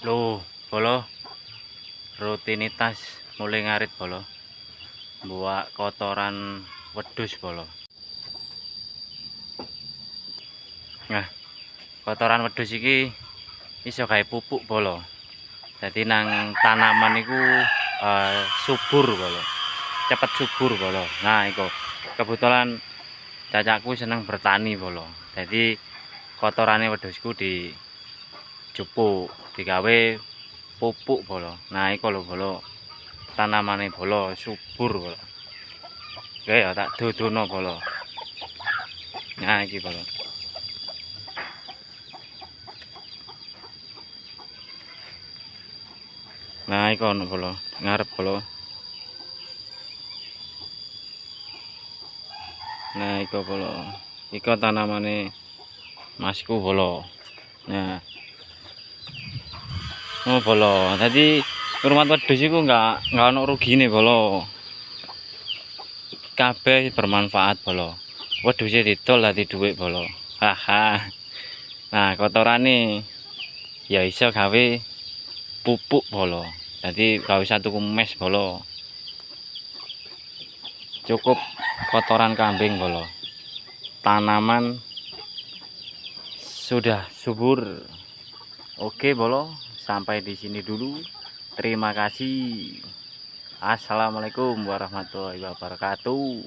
Loh, bolo, rutinitas mulai ngarit bolo. Buat kotoran wedhus bolo. Nah, kotoran wedhus iki iso gawe pupuk bolo. Jadi nang tanaman iku subur bolo. Cepet subur bolo. Nah, iku kebetulan cacakku seneng bertani bolo. Jadi kotorane wedhusku dijupuk, digawe pupuk bolo. Nah, iku lho bolo. Tanamane bolo subur bolo. Oke ya tak dudono bolo. Nah, iki bolo. Nah, iku ono bolo, ngarep bolo. Nah, iku bolo. Iku tanamane masku bolo. Nah. Oh bolo. Tadi rumah wedhus iku enggak ono rugine bolo. Kabeh bermanfaat bolo. Wedhuse didol dadi dhuwit bolo. Haha. Nah, kotorane ya iso gawe pupuk bolo. Jadi gak usah tuku mes bolo. Cukup kotoran kambing bolo. Tanaman sudah subur. Oke bolo, sampai di sini dulu. Terima kasih. Assalamualaikum warahmatullahi wabarakatuh.